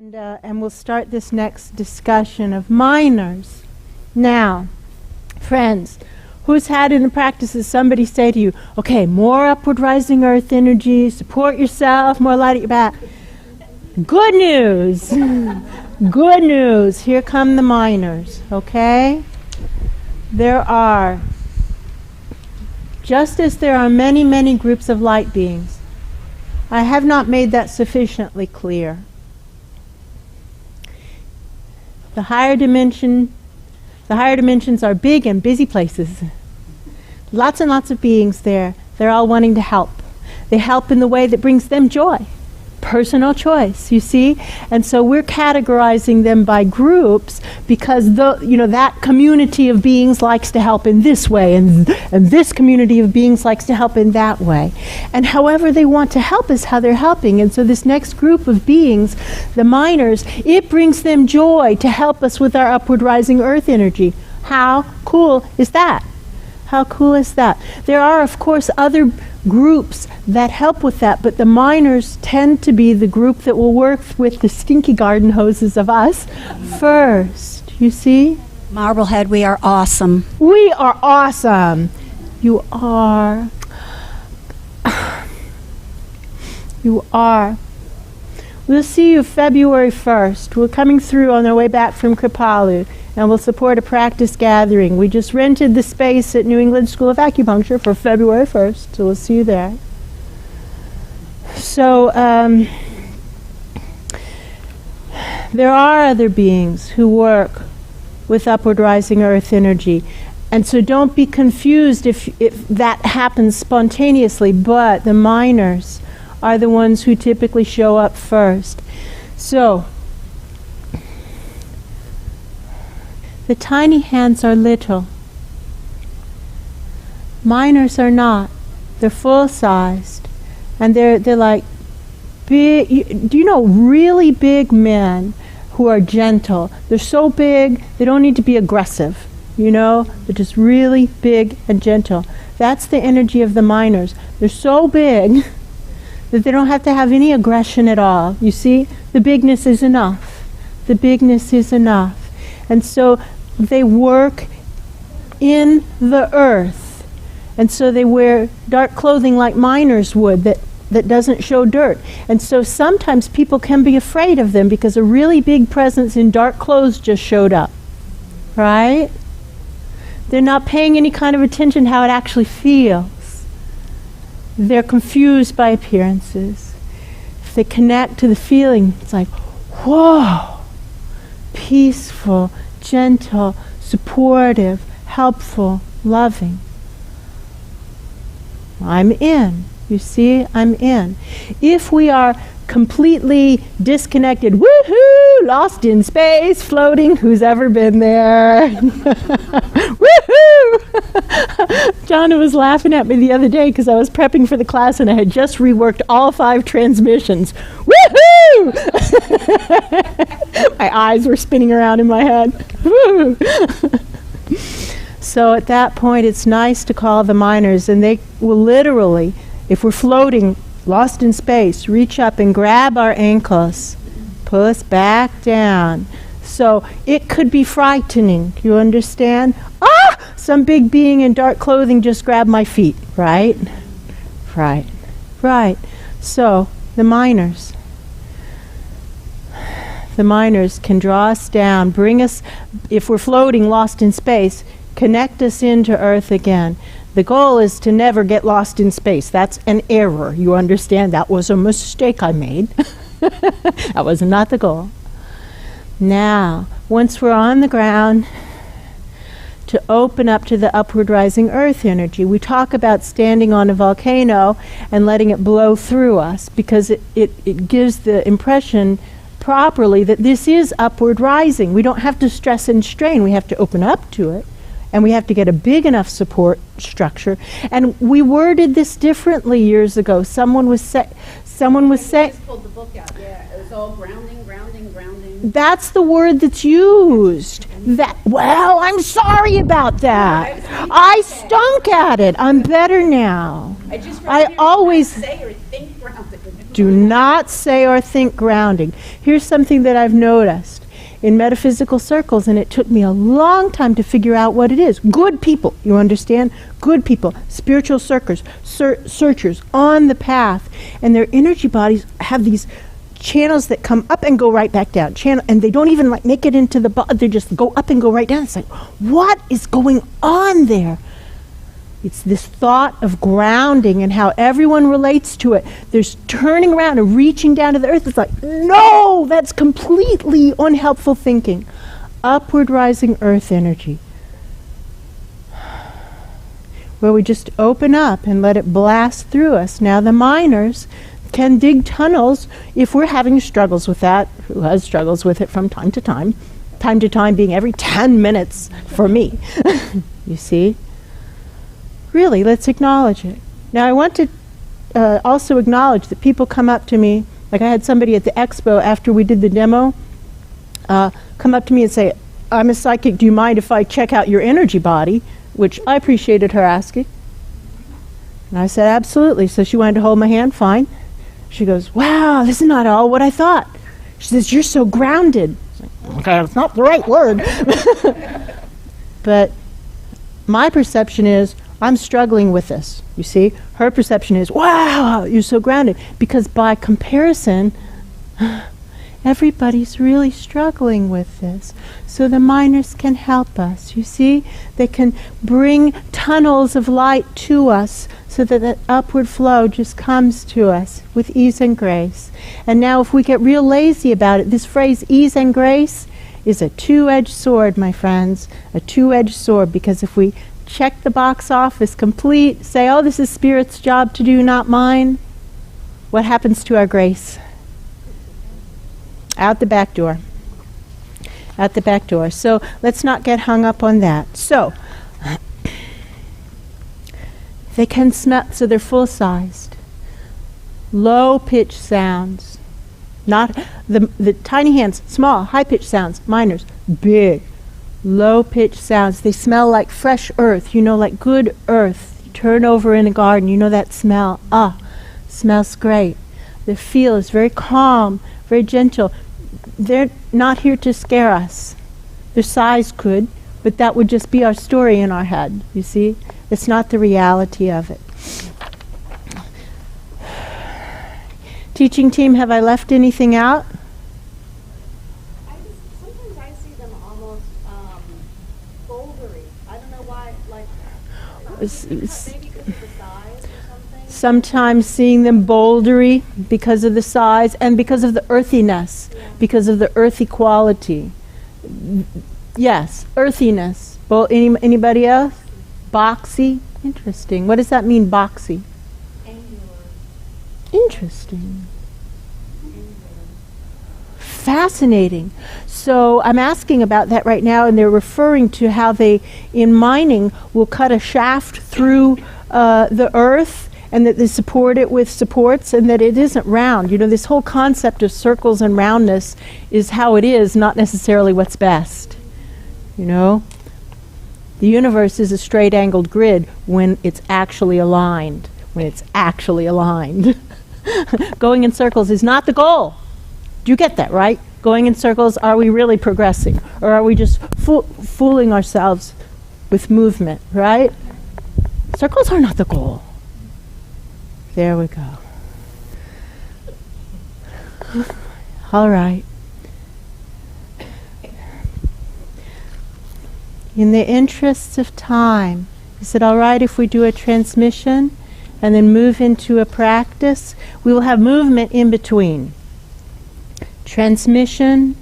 And we'll start this next discussion of minors. Now, friends, who's had in the practices somebody say to you, okay, more upward rising earth energy, support yourself, more light at your back. Good news. Good news. Here come the minors, okay? There are, just as there are many, many groups of light beings, I have not made that sufficiently clear. The higher dimensions are big and busy places. Lots and lots of beings there. They're all wanting to help. They help in the way that brings them joy. Personal choice, you see? And so we're categorizing them by groups because that community of beings likes to help in this way, and this community of beings likes to help in that way. And however they want to help is how they're helping. And so this next group of beings, the minors, it brings them joy to help us with our upward rising earth energy. How cool is that? How cool is that? There are, of course, other groups that help with that, but the minors tend to be the group that will work with the stinky garden hoses of us first. You see? Marblehead, we are awesome. We are awesome. You are. You are. We'll see you February 1st. We're coming through on our way back from Kripalu, and we'll support a practice gathering. We just rented the space at New England School of Acupuncture for February 1st, so we'll see you there. So, there are other beings who work with upward rising earth energy. And so don't be confused if that happens spontaneously, but the minors are the ones who typically show up first. So, the tiny hands are little. Minors are not. They're full-sized. And they're like big, do you know really big men who are gentle? They're so big, they don't need to be aggressive. You know, they're just really big and gentle. That's the energy of the minors. They're so big that they don't have to have any aggression at all. You see, the bigness is enough. The bigness is enough. And so they work in the earth. And so they wear dark clothing like miners would that doesn't show dirt. And so sometimes people can be afraid of them because a really big presence in dark clothes just showed up. Right? They're not paying any kind of attention to how it actually feels. They're confused by appearances. If they connect to the feeling, it's like, whoa, peaceful, gentle, supportive, helpful, loving. I'm in. You see, I'm in. If we are completely disconnected, woohoo, lost in space, floating, who's ever been there? Woohoo! Jonna was laughing at me the other day because I was prepping for the class and I had just reworked all 5 transmissions. Woohoo! My eyes were spinning around in my head. Woo! So at that point, it's nice to call the minors, and they will literally, if we're floating, lost in space, reach up and grab our ankles, pull us back down. So it could be frightening, you understand? Ah! Some big being in dark clothing just grabbed my feet, right? Right. Right. So the minors can draw us down, bring us, if we're floating lost in space, connect us into Earth again. The goal is to never get lost in space. That's an error. You understand? That was a mistake I made. That was not the goal. Now, once we're on the ground, to open up to the upward rising earth energy. We talk about standing on a volcano and letting it blow through us because it gives the impression properly that this is upward rising. We don't have to stress and strain. We have to open up to it. And we have to get a big enough support structure. And we worded this differently years ago. Someone was saying. Just pulled the book out. Yeah, it was all grounding, grounding, grounding. That's the word that's used. Well, I'm sorry about that. I stunk at it. I'm better now. I always always say or think grounding. Do not say or think grounding. Here's something that I've noticed in metaphysical circles, and it took me a long time to figure out what it is. Good people, you understand? Good people, spiritual searchers on the path, and their energy bodies have these channels that come up and go right back down. And they don't even like make it into the body. They just go up and go right down. It's like, what is going on there? It's this thought of grounding and how everyone relates to it. There's turning around and reaching down to the earth. It's like, no, that's completely unhelpful thinking. Upward rising earth energy, where we just open up and let it blast through us. Now the miners can dig tunnels if we're having struggles with that. Who has struggles with it from time to time? Time to time being every 10 minutes for me. You see? Really, let's acknowledge it. Now I want to also acknowledge that people come up to me, like I had somebody at the expo after we did the demo, come up to me and say, I'm a psychic, do you mind if I check out your energy body? Which I appreciated her asking. And I said, absolutely. So she wanted to hold my hand, fine. She goes, wow, this is not all what I thought. She says, you're so grounded. Like, okay, it's not the right word. But my perception is, I'm struggling with this, you see? Her perception is, wow, you're so grounded. Because by comparison, everybody's really struggling with this. So the miners can help us, you see? They can bring tunnels of light to us so that that upward flow just comes to us with ease and grace. And now if we get real lazy about it, this phrase, ease and grace, is a two-edged sword, my friends. A two-edged sword, because if we check the box off as complete, say, oh, this is Spirit's job to do, not mine, what happens to our grace? Out the back door. Out the back door. So let's not get hung up on that. So they can smell, so they're full-sized. Low-pitched sounds. Not the tiny hands, small, high-pitched sounds. Minors, big. Low-pitched sounds. They smell like fresh earth, you know, like good earth. You turn over in a garden, you know that smell. Smells great. The feel is very calm, very gentle. They're not here to scare us. Their size could, but that would just be our story in our head, you see? It's not the reality of it. Teaching team, have I left anything out? Sometimes I see them almost bouldery. I don't know why, like, maybe because of the size or something. Sometimes seeing them bouldery because of the size and because of the earthiness, because of the earthy quality. Yes, earthiness. Anybody else? Boxy? Interesting. What does that mean, boxy? Angular. Interesting. Fascinating. So I'm asking about that right now, and they're referring to how they, in mining, will cut a shaft through the earth, and that they support it with supports, and that it isn't round. You know, this whole concept of circles and roundness is how it is, not necessarily what's best. You know? The universe is a straight angled grid when it's actually aligned. When it's actually aligned. Going in circles is not the goal. Do you get that, right? Going in circles, are we really progressing? Or are we just fooling ourselves with movement, right? Circles are not the goal. There we go. All right. In the interests of time, is it all right if we do a transmission and then move into a practice? We will have movement in between. Transmission,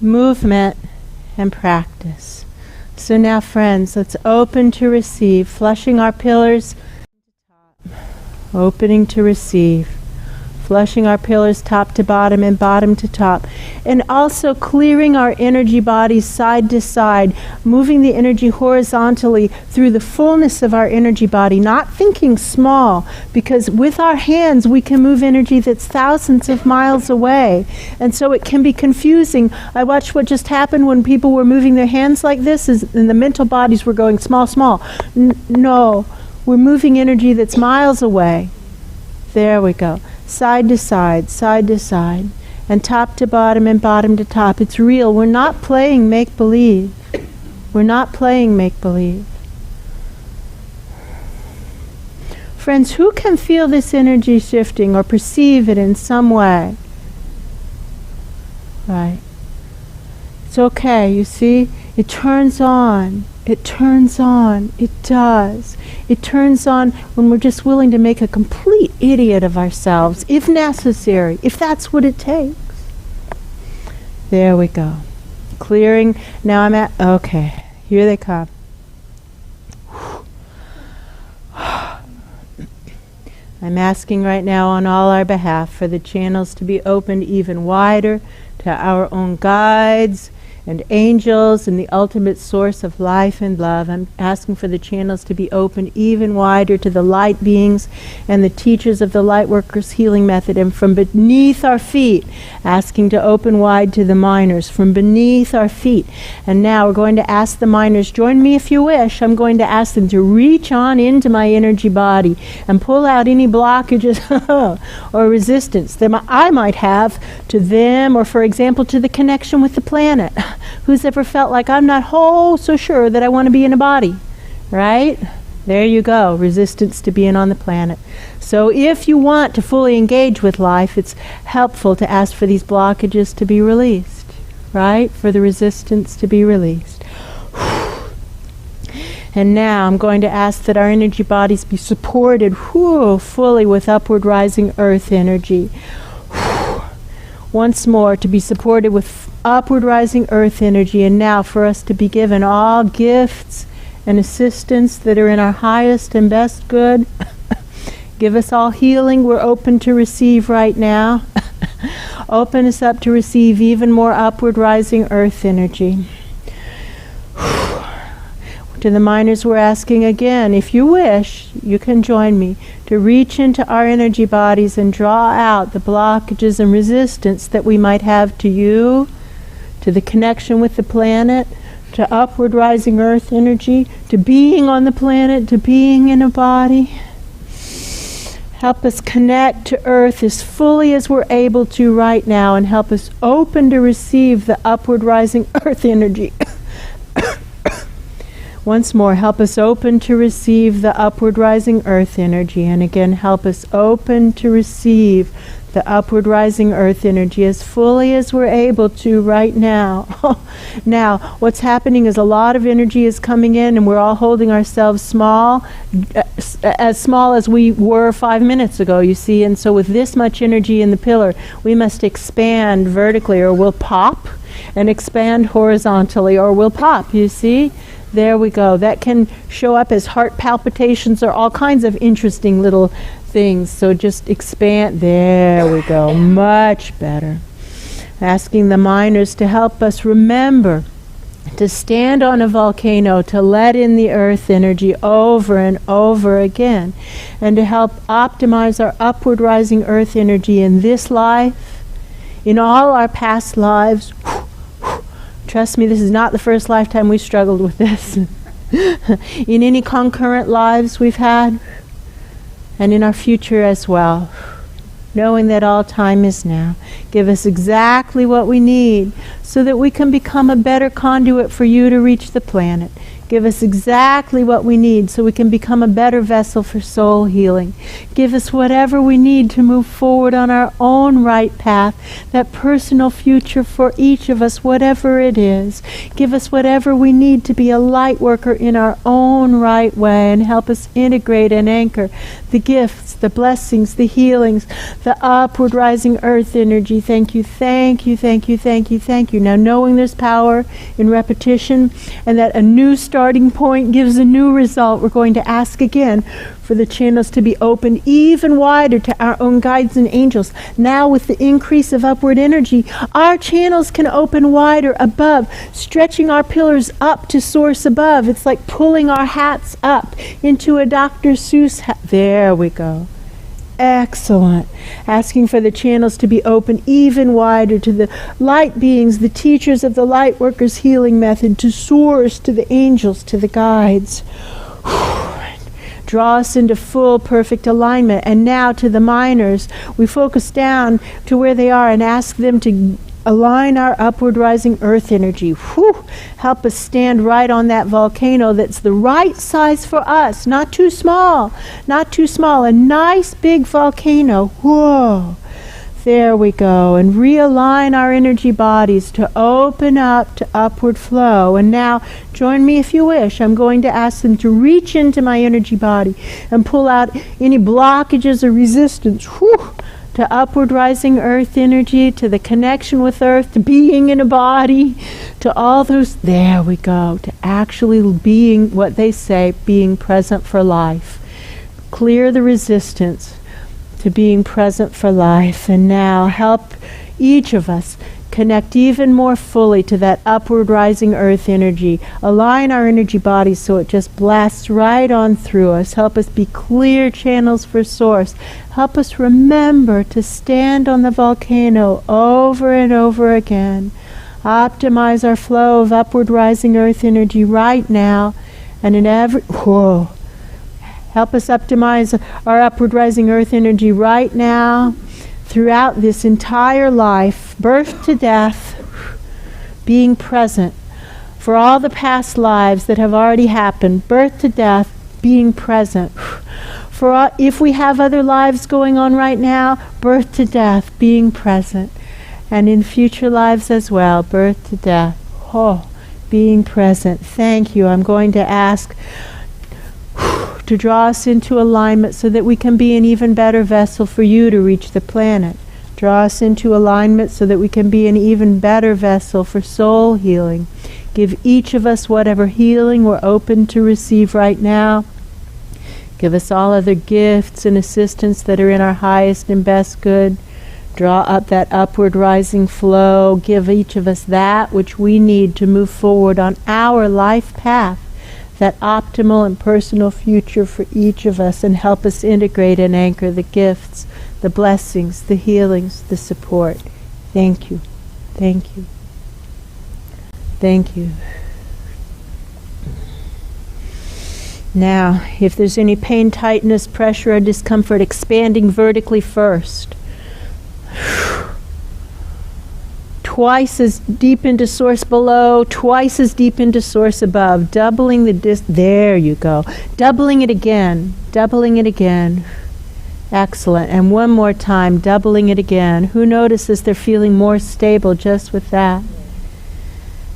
movement, and practice. So now, friends, let's open to receive, flushing our pillars, opening to receive, flushing our pillars top to bottom and bottom to top, and also clearing our energy bodies side to side, moving the energy horizontally through the fullness of our energy body, not thinking small, because with our hands we can move energy that's thousands of miles away, and so it can be confusing. I watched what just happened when people were moving their hands like this, and the mental bodies were going small, small. No, we're moving energy that's miles away. There we go. Side to side, and top to bottom and bottom to top. It's real. We're not playing make-believe. We're not playing make-believe. Friends, who can feel this energy shifting or perceive it in some way? Right. It's okay, you see? It turns on. It turns on. It does. It turns on when we're just willing to make a complete idiot of ourselves, if necessary, if that's what it takes. There we go. Clearing. Now I'm at, okay, here they come. I'm asking right now on all our behalf for the channels to be opened even wider to our own guides and angels and the ultimate source of life and love. I'm asking for the channels to be opened even wider to the light beings and the teachers of the Lightworkers healing method, and from beneath our feet, asking to open wide to the minors from beneath our feet. And now we're going to ask the minors, join me if you wish. I'm going to ask them to reach on into my energy body and pull out any blockages or resistance that I might have to them, or for example to the connection with the planet. Who's ever felt like I'm not so sure that I want to be in a body, right? There you go, resistance to being on the planet. So if you want to fully engage with life, it's helpful to ask for these blockages to be released, right? For the resistance to be released. And now I'm going to ask that our energy bodies be supported fully with upward rising earth energy. Once more, to be supported with upward rising earth energy, and now for us to be given all gifts and assistance that are in our highest and best good. Give us all healing we're open to receive right now. Open us up to receive even more upward rising earth energy. To the minors, we're asking again, if you wish, you can join me to reach into our energy bodies and draw out the blockages and resistance that we might have to you, to the connection with the planet, to upward rising earth energy, to being on the planet, to being in a body. Help us connect to earth as fully as we're able to right now, and help us open to receive the upward rising earth energy. Once more, help us open to receive the upward rising earth energy. And again, help us open to receive the upward rising earth energy as fully as we're able to right now. Now, what's happening is a lot of energy is coming in, and we're all holding ourselves small, as small as we were 5 minutes ago, you see. And so with this much energy in the pillar, we must expand vertically, or we'll pop, and expand horizontally, or we'll pop, you see. There we go. That can show up as heart palpitations or all kinds of interesting little things. So just expand. There we go. Much better. Asking the minors to help us remember to stand on a volcano, to let in the earth energy over and over again, and to help optimize our upward rising earth energy in this life, in all our past lives. Trust me, this is not the first lifetime we struggled with this. In any concurrent lives we've had, and in our future as well. Knowing that all time is now. Give us exactly what we need so that we can become a better conduit for you to reach the planet. Give us exactly what we need so we can become a better vessel for soul healing. Give us whatever we need to move forward on our own right path, that personal future for each of us, whatever it is. Give us whatever we need to be a light worker in our own right way, and help us integrate and anchor the gifts, the blessings, the healings, the upward rising earth energy. Thank you, thank you, thank you, thank you, thank you. Now, knowing there's power in repetition, and that a new starting point gives a new result, we're going to ask again for the channels to be opened even wider to our own guides and angels. Now, with the increase of upward energy, our channels can open wider above, stretching our pillars up to source above. It's like pulling our hats up into a Dr. Seuss hat. There we go. Excellent. Asking for the channels to be open even wider to the light beings, the teachers of the Lightworkers healing method, to source, to the angels, to the guides. draw us into full, perfect alignment. And now to the minors, we focus down to where they are and ask them to align our upward rising earth energy. Whew! Help us stand right on that volcano that's the right size for us, not too small, not too small. A nice big volcano. Whoa! There we go. And realign our energy bodies to open up to upward flow. And now, join me if you wish. I'm going to ask them to reach into my energy body and pull out any blockages or resistance. Whew! To upward rising earth energy, to the connection with earth, to being in a body, to all those, there we go, to actually being, what they say, being present for life. Clear the resistance to being present for life. And now help each of us connect even more fully to that upward rising earth energy. Align our energy bodies so it just blasts right on through us. Help us be clear channels for source. Help us remember to stand on the volcano over and over again. Optimize our flow of upward rising earth energy right now and in every... Whoa! Help us optimize our upward rising earth energy right now, throughout this entire life, birth to death, being present for all the past lives that have already happened, birth to death, being present. For all, if we have other lives going on right now, birth to death, being present. And in future lives as well, birth to death, being present. Thank you. I'm going to ask to draw us into alignment so that we can be an even better vessel for you to reach the planet. Draw us into alignment so that we can be an even better vessel for soul healing. Give each of us whatever healing we're open to receive right now. Give us all other gifts and assistance that are in our highest and best good. Draw up that upward rising flow. Give each of us that which we need to move forward on our life path, that optimal and personal future for each of us, and help us integrate and anchor the gifts, the blessings, the healings, the support. Thank you. Thank you. Thank you. Now, if there's any pain, tightness, pressure, or discomfort, expanding vertically first. Twice as deep into source below, twice as deep into source above, doubling the there you go. Doubling it again, doubling it again. Excellent. And one more time, doubling it again. Who notices they're feeling more stable just with that?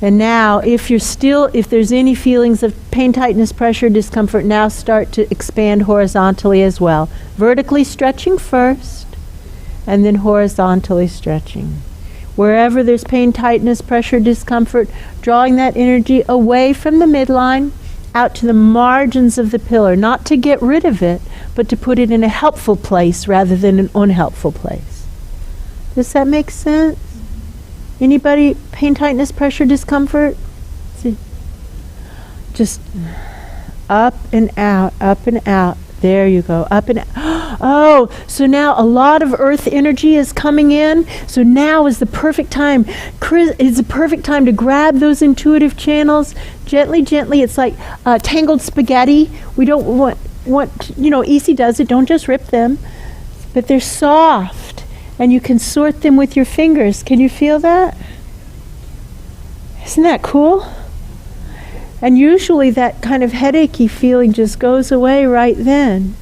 And now, if there's any feelings of pain, tightness, pressure, discomfort, now start to expand horizontally as well. Vertically stretching first, and then horizontally stretching. Wherever there's pain, tightness, pressure, discomfort, drawing that energy away from the midline, out to the margins of the pillar, not to get rid of it, but to put it in a helpful place rather than an unhelpful place. Does that make sense? Anybody, pain, tightness, pressure, discomfort? See? Just up and out, up and out. There you go, up and out. Oh, so now a lot of earth energy is coming in. So now is the perfect time. It's the perfect time to grab those intuitive channels. Gently, gently. It's like tangled spaghetti. We don't want, easy does it. Don't just rip them. But they're soft. And you can sort them with your fingers. Can you feel that? Isn't that cool? And usually that kind of headachy feeling just goes away right then.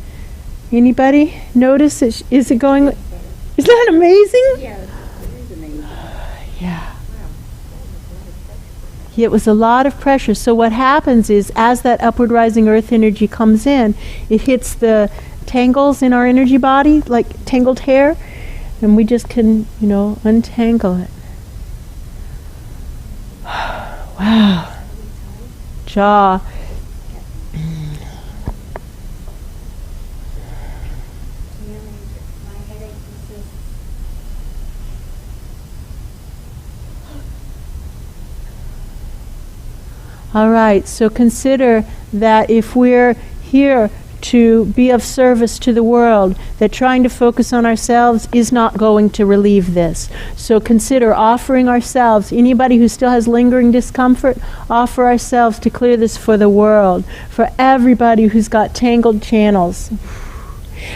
Anybody notice it? Is it going? Isn't that amazing? Yeah, it is amazing. Yeah. It was a lot of pressure. So what happens is, as that upward rising earth energy comes in, it hits the tangles in our energy body, like tangled hair, and we just can, untangle it. Wow. Jaw. All right, so consider that if we're here to be of service to the world, that trying to focus on ourselves is not going to relieve this. So consider offering ourselves, anybody who still has lingering discomfort, offer ourselves to clear this for the world, for everybody who's got tangled channels,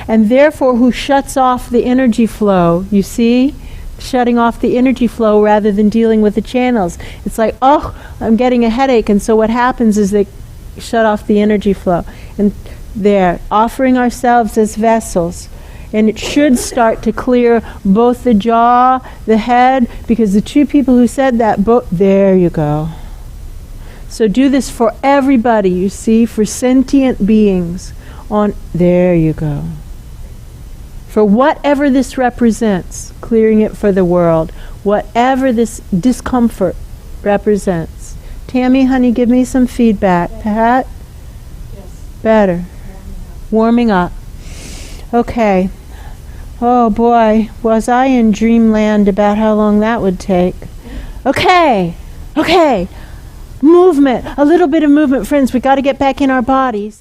and therefore who shuts off the energy flow, you see? Shutting off the energy flow rather than dealing with the channels. It's like, oh, I'm getting a headache, and so what happens is they shut off the energy flow. And there, offering ourselves as vessels. And it should start to clear both the jaw, the head, because the two people who said that, there you go. So do this for everybody, you see, for sentient beings. There you go. For whatever this represents, clearing it for the world, whatever this discomfort represents. Tammy, honey, give me some feedback. Pat? Yes. Better. Warming up. Okay. Oh boy, was I in dreamland about how long that would take. Okay. Movement. A little bit of movement, friends. We got to get back in our bodies.